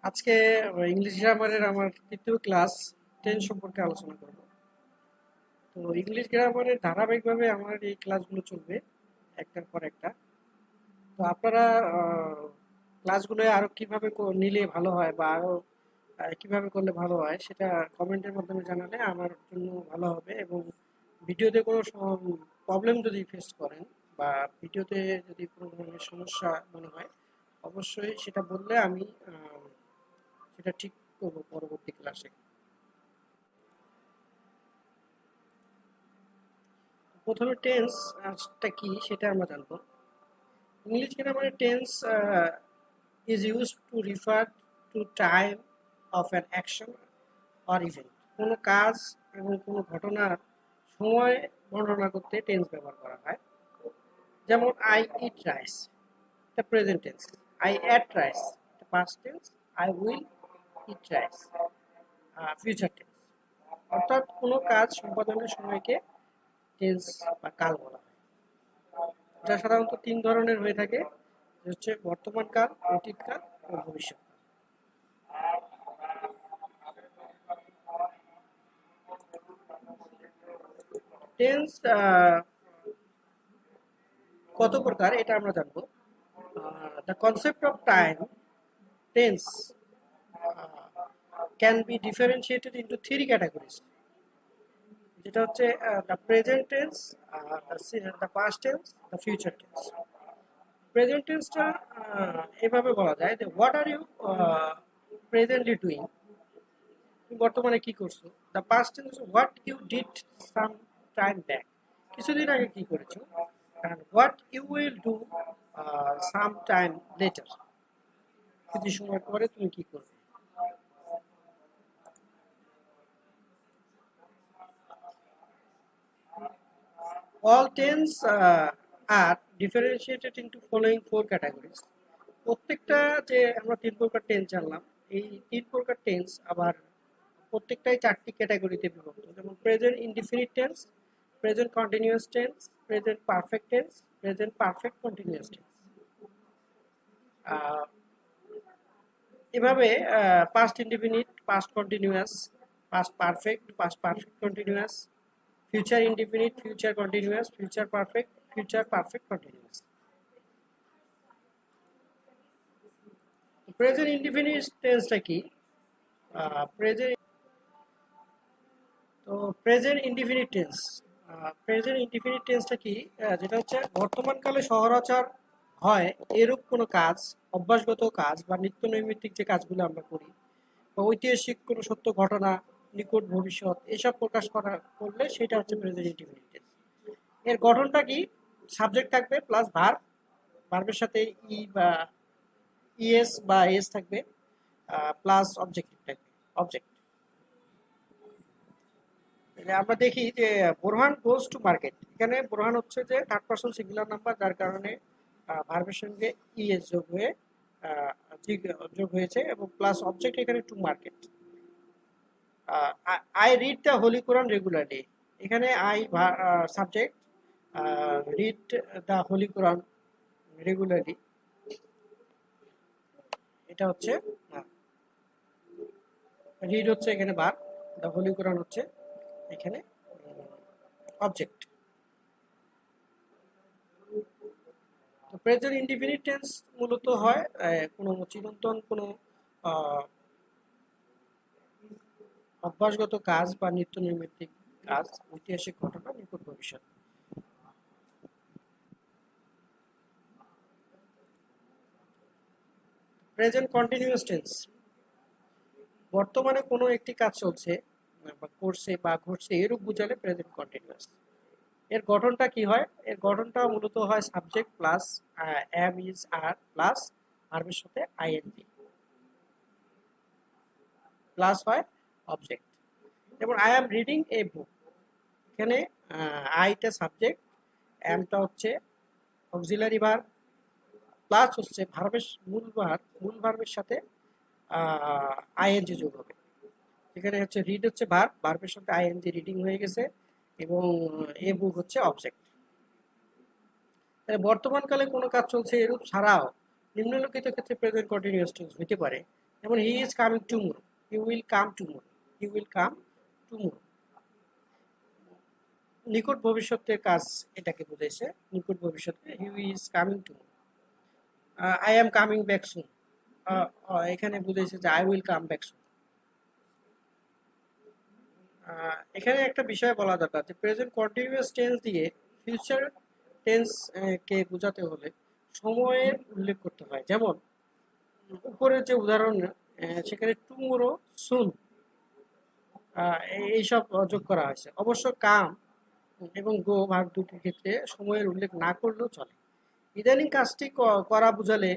আজকে ইংলিশ গ্রামারের আমার তৃতীয় ক্লাস 10 সম্পর্কে আলোচনা করব। তো ইংলিশ গ্রামারের ধারাবাহিকভাবে আমার এই ক্লাসগুলো চলবে একটার পর একটা। তো আপনারা ক্লাসগুলো আরো কিভাবে নিলে ভালো হয় বা আরো কিভাবে করলে ভালো হয় সেটা কমেন্টের মাধ্যমে জানালে আমার জন্য ভালো হবে। এবং ভিডিওতে কোনো প্রবলেম যদি ফেস করেন বা ভিডিওতে যদি কোনো ধরনের সমস্যা মনে হয় অবশ্যই সেটা বললে আমি সেটা ঠিক করবো পরবর্তী ক্লাসে। প্রথমে টেন্সটা কি সেটা আমরা জানবো। ইংলিশ গ্রামারে tense is use to refer to time of an action or event. কোনো কাজ এবং কোনো ঘটনার সময় বর্ণনা করতে টেন্স ব্যবহার করা হয়। যেমন আই ইট রাইস, এটা present tense. I ate rice, এটা past tense. I will eat rice, future tense. অর্থাৎ কোনো কাজ সম্পাদনের সময়কে টেন্স বা কাল বলা হয়। যা সাধারণত তিন ধরনের হয়ে থাকে, হচ্ছে বর্তমান কাল, অতীত কাল এবং ভবিষ্যৎ। টেন্স কত প্রকার এটা আমরা জানবো। The concept of time tense can be differentiated into three categories, যেটা হচ্ছে the present tense, the past tense, the future tense. Present টেন্সটা এভাবে বলা যায় যে what are you presently doing, তুমি বর্তমানে কি করছো। The past tense what you did some time back, কিছুদিন আগে কি করেছো। and what you will do some time later, কিছু সময় পরে তুমি কি করবে। all tense are differentiated into following four categories. প্রত্যেকটা যে আমরা তিন প্রকার টেন্স জানলাম, এই তিন প্রকার টেন্স আবার প্রত্যেকটাই চারটি ক্যাটাগরিতে বিভক্ত। যেমন present indefinite tense, present continuous tense, present perfect tense, present perfect continuous tense. এভাবে past indefinite, past continuous, past perfect, past perfect continuous, future indefinite, future continuous, future perfect, future perfect continuous. Present indefinite টেন্সটা কি? Present তো present indefinite tense, present indefinite টেন্সটা কি? যেটা হচ্ছে বর্তমানকালে সহরাচার হয় এরূপ কোনো কাজ, অভ্যাসগত কাজ বা নিত্য নৈমিত্তিক যে কাজগুলো আমরা করি বা ঐতিহাসিক কোনো সত্য ঘটনা, নিকট ভবিষ্যৎ এসব প্রকাশ করা করলে সেটা হচ্ছে প্রেজেন্ট ইনডিফিনিট টেন্স। এর গঠনটা কি? সাবজেক্ট থাকবে প্লাস ভার্ব, ভার্বের সাথে ই বা ইএস বা এস থাকবে, প্লাস অবজেক্টিভ থাকবে, অবজেক্ট। আমরা দেখি যে বোরহান গোজ টু মার্কেট, এখানে বোরহান হচ্ছে যে থার্ড পারসন সিঙ্গুলার নাম্বার, যার কারণে ভার্বের সঙ্গে ইএস যোগ হয়েছে এবং প্লাস অবজেক্ট এখানে to market. I read the holy Quran regularly, এখানে I subject, read the holy Quran regularly এটা হচ্ছে রিড হচ্ছে এখানে ভার্ব, দ্য হোলি কোরআন হচ্ছে এখানে অবজেক্ট। তো প্রেজেন্ট ইনডিফিনিট টেন্স মূলত হয় কোনো চিরন্তন কোনো অভ্যাসগত কাজ বা নিত্য নৈমিত্তিক কাজ, ঐতিহাসিক ঘটনা, নিকট ভবিষ্যৎ। প্রেজেন্ট কন্টিনিউয়াস টেন্স, বর্তমানে কোনো একটি কাজ চলছে বা করছে বা ঘটছে এরূপ বোঝালে প্রেজেন্ট কন্টিনিউয়াস। এর গঠনটা কি হয়? এর গঠনটা মূলত হয় subject plus am is are plus ভার্বের সাথে আইএনজি প্লাস হয় অবজেক্ট। যেমন I am reading a book, এখানে আইটা সাবজেক্ট, এমটা হচ্ছে অক্সিলারি ভার্ব, প্লাস হচ্ছে ভার্বের মূল ভার্বের সাথে আইএনজি যোগ হবে। এখানে হচ্ছে রিড হচ্ছে ভার্ব, ভার্বের সাথে আইএনজি রিডিং হয়ে গেছে এবং এ বুক হচ্ছে অবজেক্ট। বর্তমানকালে কোনো কাজ চলছে এরূপ ছাড়াও নিম্নলিখিত ক্ষেত্রে প্রেজেন্ট কন্টিনিউয়াস টেন্স হইতে পারে। যেমন he is coming tomorrow, he will come tomorrow, he will come tomorrow. নিকট ভবিষ্যতের কাজ এটাকে বুঝাইছে, নিকট ভবিষ্যতে he is coming tomorrow. I am coming back soon, এখানে বুঝাইছে যে I will come back soon. এখানে একটা বিষয় বলা দরকার যে প্রেজেন্ট কন্টিনিউয়াস টেন্স দিয়ে ফিউচার টেন্স কে বোঝাতে হলে সময়ের উল্লেখ করতে হয়। যেমন উপরের যে উদাহরণ সেখানে টুমোরো, সুন এইসব যোগ করা হয়েছে। অবশ্য কাম এবং গো ভাগ দুটির ক্ষেত্রে সময়ের উল্লেখ না করলেও চলে। ইদানিং কাজটি করা বোঝালে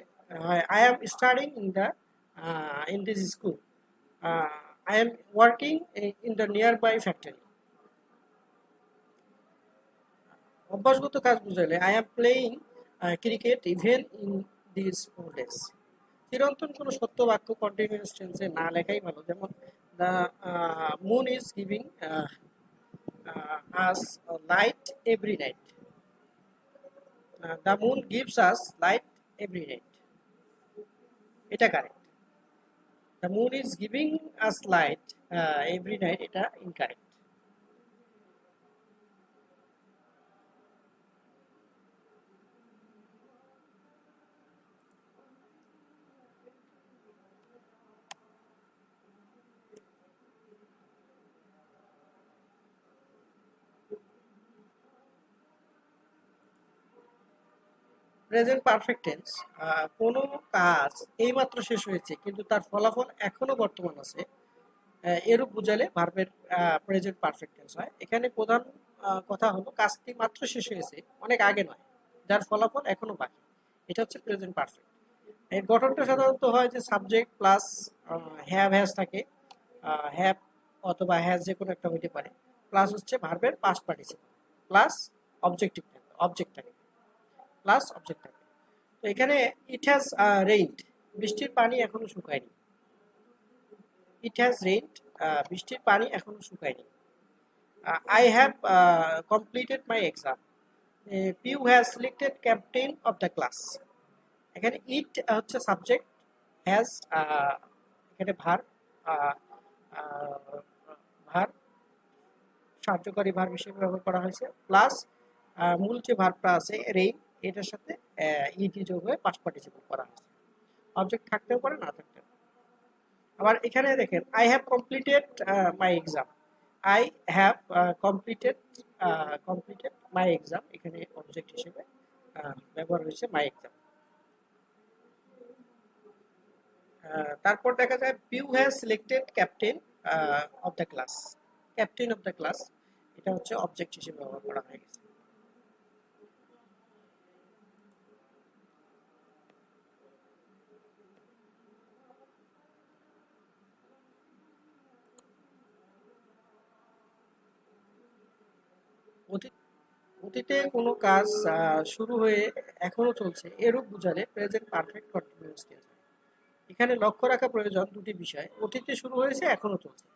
হয় I am studying in this school, I am working in the nearby factory. অভ্যাসগত কাজ বুঝালে I am playing cricket even in this old days. চিরন্তন কোনো সত্য বাক্য কন্টিনিউয়াস টেন্সে না লেখাই ভালো। যেমন the moon is giving us light every night, the moon gives us light every night, এটা correct. The moon is giving us light every night, এটা ইনকারেক্ট। প্রেজেন্ট পারফেক্ট টেন্স, কোনো কাজ এইমাত্র শেষ হয়েছে কিন্তু তার ফলাফল এখনো বর্তমান আছে, এরূপ বুঝালে ভার্বের প্রেজেন্ট পারফেক্ট টেন্স হয়। এখানে প্রধান কথা হলো কাজটি মাত্র শেষ হয়েছে, অনেক আগে নয়, যার ফলাফল এখনো বাকি, এটা হচ্ছে প্রেজেন্ট পারফেক্ট। এর গঠনটা সাধারণত হয় যে সাবজেক্ট প্লাস হ্যাভ হ্যাজ থাকে, হ্যাভ অথবা হ্যাজ যে কোনো একটা হইতে পারে, প্লাস হচ্ছে ভার্বের পাস্ট পার্টিসিপল, প্লাস অবজেক্টিভ থাকে, অবজেক্ট থাকে, প্লাস অবজেক্ট থাকে। তো এখানে ইট হ্যাজ রেইনড, বৃষ্টির পানি এখনো শুকায়নি। ইট হ্যাজ রেইনড, বৃষ্টির পানি এখনো শুকায়নি। I have completed my exam, Piu has selected captain of the class. এখানে ইট হচ্ছে সাবজেক্ট, হ্যাজ এখানে ভার, ভার সাহায্যকারী ভার্ব হিসেবে ব্যবহার করা হয়েছে, প্লাস মূল যে ভার্বটা আছে রেইন, এটার সাথে ইটি যোগ হয়ে পাস্ট পার্টিসিপল করা হয়েছে। অবজেক্ট থাকতেও পারে, না থাকতেও পারে। আবার এখানে দেখেন I have completed my exam, I have completed my exam, এখানে অবজেক্ট হিসেবে ব্যবহার হয়েছে মাই এক্সাম। তারপর দেখা যায় Piu has selected captain of the class, captain of the class, এটা হচ্ছে অবজেক্ট হিসেবে ব্যবহার করা হয়ে গেছে। অতীতে কোনো কাজ শুরু হয়ে এখনো চলছে, এরূপ বুঝালে প্রেজেন্ট পারফেক্ট কন্টিনিউয়াস টেন্স হয়। এখানে লক্ষ্য রাখা প্রয়োজন দুটি বিষয়, অতীতে শুরু হয়েছে, এখনো চলছে।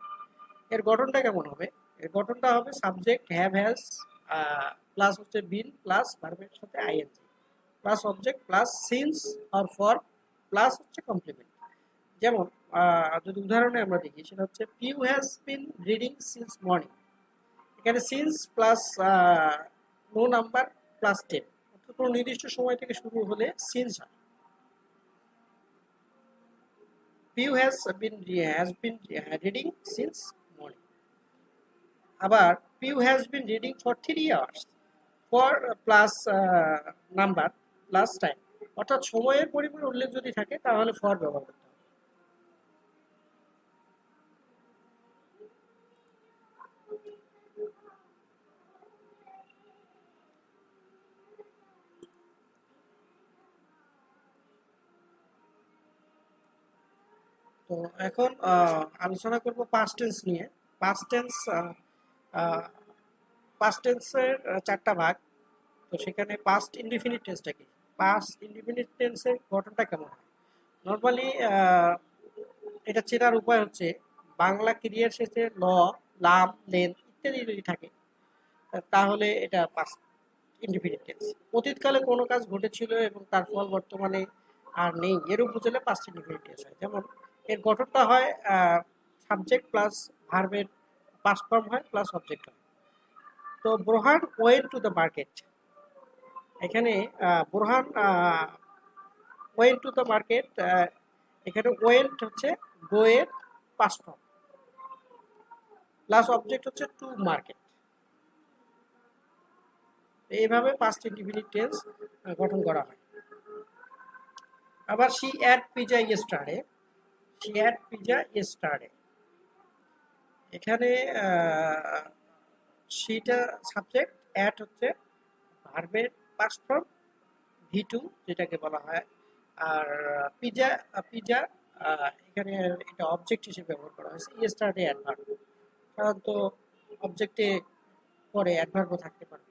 এর গঠনটা কেমন হবে? এর গঠনটা হবে সাবজেক্ট হ্যাভ হ্যাজ প্লাস হচ্ছে বিন প্লাস ভার্বের সাথে ING plus object plus since or for plus হচ্ছে কমপ্লিমেন্ট। যেমন যদি উদাহরণে আমরা দেখি, সেটা হচ্ছে Piu has been reading since morning. এখানে since plus no number plus 10, অর্থাৎ কোনো নির্দিষ্ট সময় থেকে শুরু হলে সিন্স হয়। Piu has been reading since morning. আবার Piu has been reading for 3 hours, for plus number plus time, অর্থাৎ সময়ের পরিমাণ উল্লেখ যদি থাকে তাহলে ফর ব্যবহার করতে হবে। তো এখন আলোচনা করব পাস্ট টেন্স নিয়ে। পাস্ট টেন্স, পাস্ট টেন্সের 4টা ভাগ। তো সেখানে পাস্ট ইনডিফিনিট টেন্সটা কি, পাস্ট ইনডিফিনিট টেন্সের গঠনটা কেমন হয়? নর্মালি এটা চেনার উপায় হচ্ছে বাংলা ক্রিয়ার শেষে ল, লাম, লেন ইত্যাদি যদি থাকে তাহলে এটা পাস্ট ইনডিফিনিট টেন্স। অতীতকালে কোনো কাজ ঘটেছিল এবং তার ফল বর্তমানে আর নেই, এরূপ বুঝলে পাস্ট ইনডিফিনিট টেন্স হয়। যেমন এর গঠনটা হয় সাবজেক্ট প্লাস ভার্বের পাস্ট ফর্ম হয় প্লাস অবজেক্ট হয়। তো Borhan went to the market, এখানে Borhan went to the market, এখানে ওয়েন্ট হচ্ছে গো এর পাস্ট ফর্ম প্লাস অবজেক্ট হচ্ছে টু মার্কেট। এইভাবে পাস্ট ইনডিফিনিট টেন্স গঠন করা হয়। আবার she ate pizza yesterday, she ate pizza yesterday, এখানে শিটা সাবজেক্ট, অ্যাট হচ্ছে ভার্বের পাস্ট ফর্ম ভি2 যেটাকে বলা হয়, আর পিজা পিজা এখানে এটা অবজেক্ট হিসেবে ব্যবহার করা হয়েছে। ইয়েস্টারডে অ্যাডভার্ব, সাধারণত অবজেক্টে পরে অ্যাডভার্বও থাকতে পারে।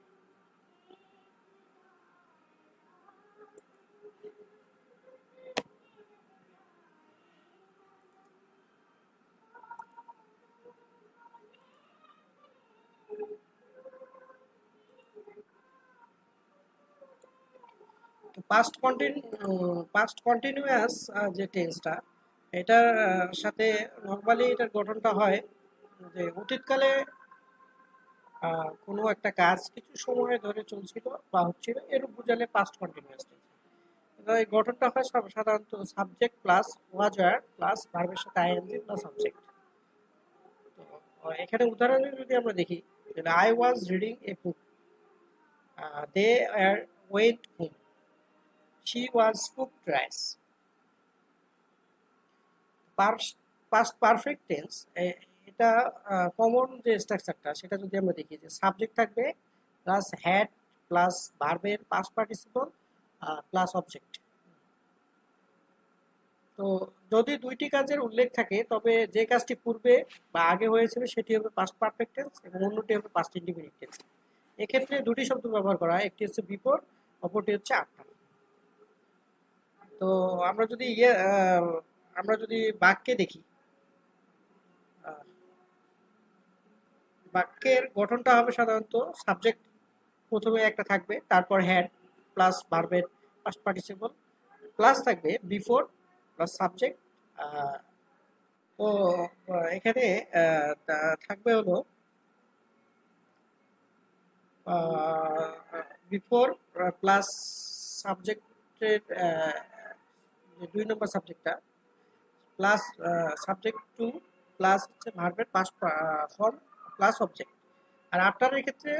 পাস্ট কন্টিনিউয়াস যে টেন্সটা, এটার সাথে নর্মালি এটার গঠনটা হয় যে অতীতকালে কোনো একটা কাজ কিছু সময় ধরে চলছিল বা হচ্ছিল, এর বোঝালে পাস্ট কন্টিনিউয়াস টেন্স। এই গঠনটা হয় সাধারণত subject plus was wire plus ভার্বের সাথে আইএনজি প্লাস সাবজেক্ট। তো এখানে উদাহরণে যদি আমরা দেখি, I was reading a book, they are went home, she was cooked rice. Past perfect tense, এটা কমন যে স্ট্রাকচারটা সেটা যদি আমরা দেখি, যে সাবজেক্ট থাকবে প্লাস হ্যাড প্লাস ভার্বের পাস্ট পার্টিসিপল প্লাস অবজেক্ট। তো যদি দুইটি কাজের উল্লেখ থাকে তবে যে কাজটি পূর্বে বা আগে হয়েছিল সেটি হবে পাস্ট পারফেক্ট টেন্স এবং অন্যটি হবে পাস্ট ইনডিফিনিট টেন্স। এক্ষেত্রে দুটি শব্দ ব্যবহার করা হয়, একটি হচ্ছে বিফোর, অপরটি হচ্ছে আফটার। তো আমরা যদি আমরা যদি বাক্যে দেখি, বাক্যের গঠনটা হবে সাধারণত সাবজেক্ট প্রথমে একটা থাকবে, তারপর হ্যাড প্লাস ভার্বের পাস্ট পার্টিসিপল প্লাস থাকবে বিফোর প্লাস সাবজেক্ট। তো এখানে থাকবে হলো বিফোর প্লাস সাবজেক্টের যে 2 নম্বর সাবজেক্টটা প্লাস সাবজেক্ট টু প্লাস হচ্ছে ভার্বের পাস্ট ফর্ম প্লাস অবজেক্ট। আর আফটারের ক্ষেত্রে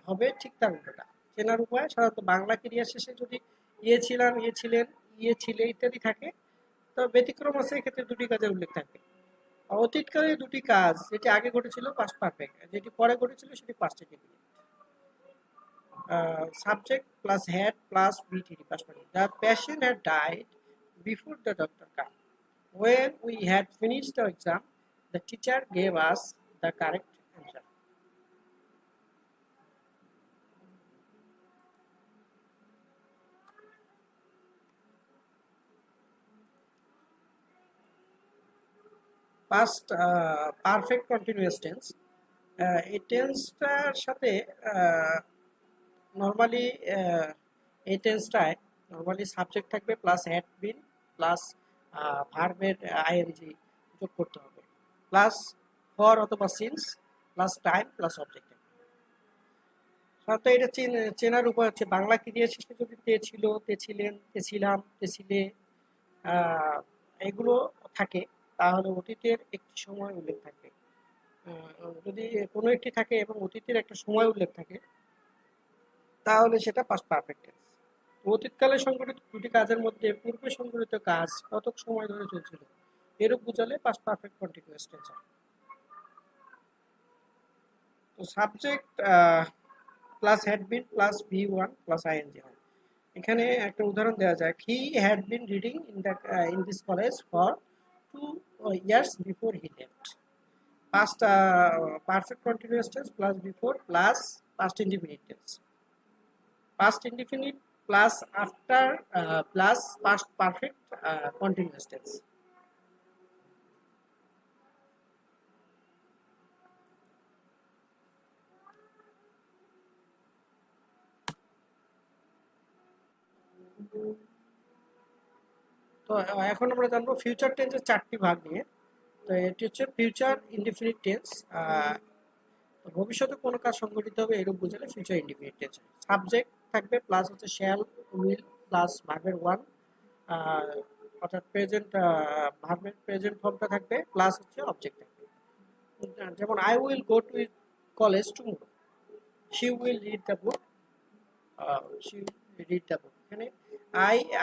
হবে ঠিক তার উল্টোটা। চেনার উপায় সাধারণত বাংলা ক্রিয়া শেষে যদি ইয়ে ছিলাম, ইয়ে ছিলেন, ইয়ে ছিলে ইত্যাদি থাকে, তো ব্যতিক্রম আছে, এক্ষেত্রে দুটি কাজের উল্লেখ থাকবে। অতীতকালে দুটি কাজ, যেটি আগে ঘটেছিল পাস্ট পারফেক্ট, যেটি পরে ঘটেছিল সেটি past indefinite. Subject plus had plus বি3 past perfect. The patient had died before the doctor came. When we had finished the exam, the teacher gave us the correct answer. Past perfect continuous tense, এই টেন্সটার সাথে normally এই টেন্সটায় normally subject থাকবে plus had been plus ভার্বের ING যোগ করতে হবে plus for অথবা since plus time plus object. সাধারণত এটা চেনার উপায় হচ্ছে বাংলা ক্রিয়া শেষে যদি তে ছিল, তে ছিলেন, তে ছিলাম, তে ছিলে এগুলো থাকে, তাহলে অতীতের একটি সময় উল্লেখ থাকবে। যদি কোনো একটি থাকে এবং অতীতের একটা সময় উল্লেখ থাকে তাহলে সেটা পাস্ট পারফেক্ট টেন্স। অতীতকালে সংঘটিত দুটি কাজের মধ্যে পূর্বে সংঘটিত কাজ কতক সময় ধরে চলছিল, এরূপ বোঝালে পাস্ট পারফেক্ট কন্টিনিউয়াস টেন্স হয়। তো subject plus had been plus ভি1 প্লাস আইএনজি হয়। এখানে একটা উদাহরণ দেওয়া যায়, he had been reading in this college for 2 years before he left. Past perfect continuous tense plus before plus past indefinite tense. Past indefinite plus after plus past perfect continuous tense. তো এখন আমরা জানবো future টেন্সের 4টি ভাগ নিয়ে। তো এটি হচ্ছে ফিউচার ইনডিফিনিট টেন্স। ভবিষ্যতে কোনো কাজ সংঘটিত হবে এরূপ বোঝালে ফিউচার ইনডিফিনিট টেন্স। সাবজেক্ট থাকবে প্লাস হচ্ছে শ্যাল উইল প্লাস ভার্বের ওয়ান, অর্থাৎ প্রেজেন্ট ভার্বের প্রেজেন্ট ফর্মটা থাকবে প্লাস হচ্ছে অবজেক্ট থাকবে। যেমন I will go to college tomorrow, she will read the book, she read the book. এখানে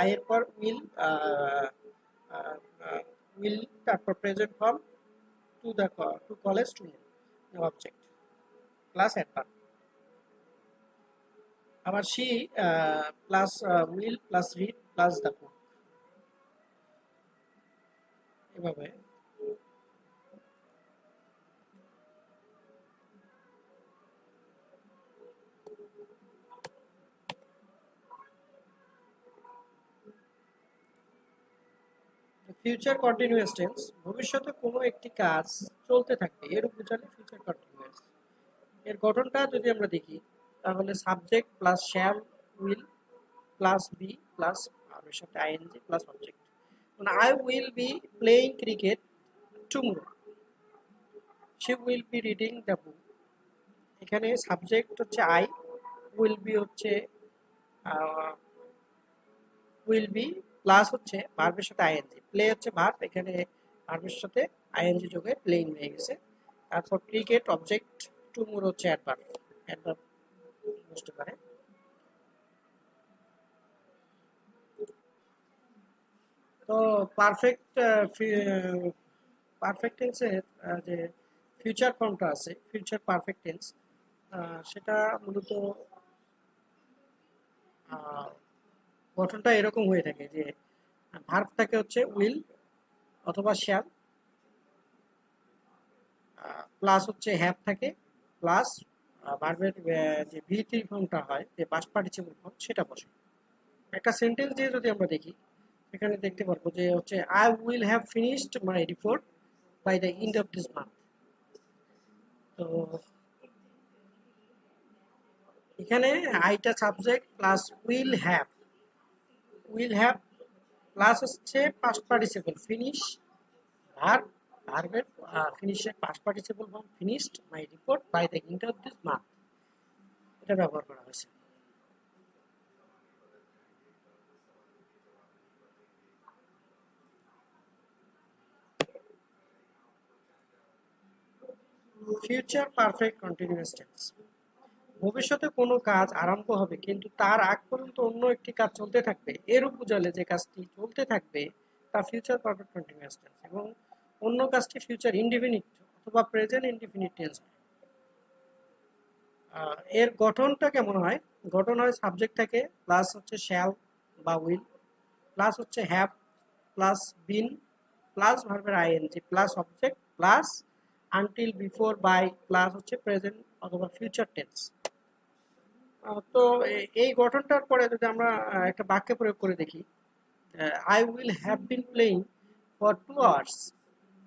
আই এর পর উইল তারপর present form to college tomorrow object plus adverb. আবার she plus will plus read plus the book, এভাবে। Future continuous tense, ভবিষ্যতে কোনো একটি কাজ চলতে থাকবে এরূপ বোঝালে ফিউচার কন্টিনিউয়াস। এর গঠনটা যদি আমরা দেখি তাহলে subject plus shall will plus be plus আর সাথে আইএনজি প্লাস অবজেক্ট। মানে I will be playing cricket tomorrow, she will be reading the book. এখানে সাবজেক্ট হচ্ছে আই, উইল বি হচ্ছে উইল বি প্লাস হচ্ছে ভার্বের সাথে আইএনজি, প্লে হচ্ছে ভার্ব, এখানে ভার্বের সাথে আইএনজি যোগে প্লেইং হয়ে গেছে। তারপর ক্রিকেট অবজেক্ট, টুমরো হচ্ছে অ্যাডভার্ব, অ্যাডভার্ব বুঝতে পারে। তো পারফেক্ট পারফেক্ট টেন্সের যে ফিউচার ফর্মটা আছে, ফিউচার পারফেক্ট টেন্স, সেটা মূলত গঠনটা এরকম হয়ে থাকে যে ভার্ব থাকে হচ্ছে উইল অথবা শ্যাল, প্লাস হচ্ছে হ্যাভ থাকে, প্লাস ভার্বের যে ভি3 ফর্মটা হয় যে পাস্ট পার্টিসিপল ফর্ম সেটা বসে। একটা সেন্টেন্স দিয়ে যদি আমরা দেখি এখানে দেখতে পারবো যে হচ্ছে I will have finished my report by the end of this month. তো এখানে আইটা subject plus will have plus হচ্ছে পাস্ট পার্টিসিপল ফিনিশ, ভার্ব, ভার্বের ফিনিশের past participle form finished my report by the end of this month, এটা ব্যবহার করা হয়েছে। ফিউচার পারফেক্ট কন্টিনিউয়াস টেন্স, ভবিষ্যতে কোনো কাজ আরম্ভ হবে কিন্তু তার আগ পর্যন্ত অন্য একটি কাজ চলতে থাকবে এরূপ বোঝালে যে কাজটি চলতে থাকবে তা ফিউচার পারফেক্ট কন্টিনিউয়াস টেন্স, এবং অন্য কাজটি ফিউচার ইনডিফিনিট অথবা প্রেজেন্ট ইনডিফিনিট টেন্স। এর গঠনটা কেমন হয়? গঠন হয় সাবজেক্ট থাকে প্লাস হচ্ছে শ্যাল বা উইল প্লাস হচ্ছে হ্যাভ প্লাস বিন প্লাস ভার্বের ING plus object plus until before by plus হচ্ছে প্রেজেন্ট অথবা ফিউচার টেন্স। তো এই গঠনটার পরে যদি আমরা একটা বাক্যে প্রয়োগ করে দেখি, I will have been playing for 2 hours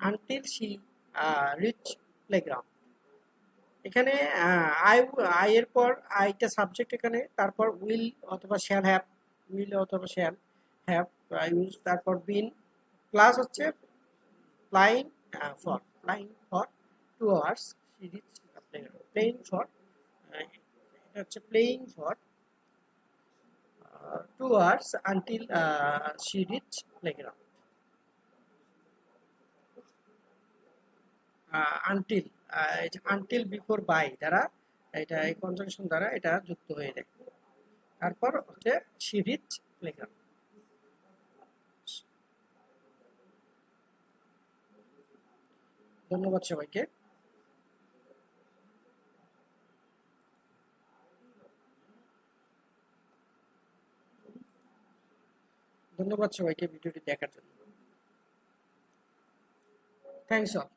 until she reach playground. এখানে আই আই এর পর আইটা সাবজেক্ট এখানে, তারপর উইল অথবা শ্যাল হ্যাভ, উইল অথবা শ্যাল হ্যাভ ইউজ, তারপর বিন প্লাস হচ্ছে playing for 2 hours she reach playground, playing for, এটা হচ্ছে playing for 2 hours until she reach playground. Until until before by দ্বারা এটা এই কনজাংশন দ্বারা এটা যুক্ত হয়ে যায়। তারপর হচ্ছে she reach playground। ধন্যবাদ সবাইকে। ভিডিওটি দেখার জন্য। Thanks all.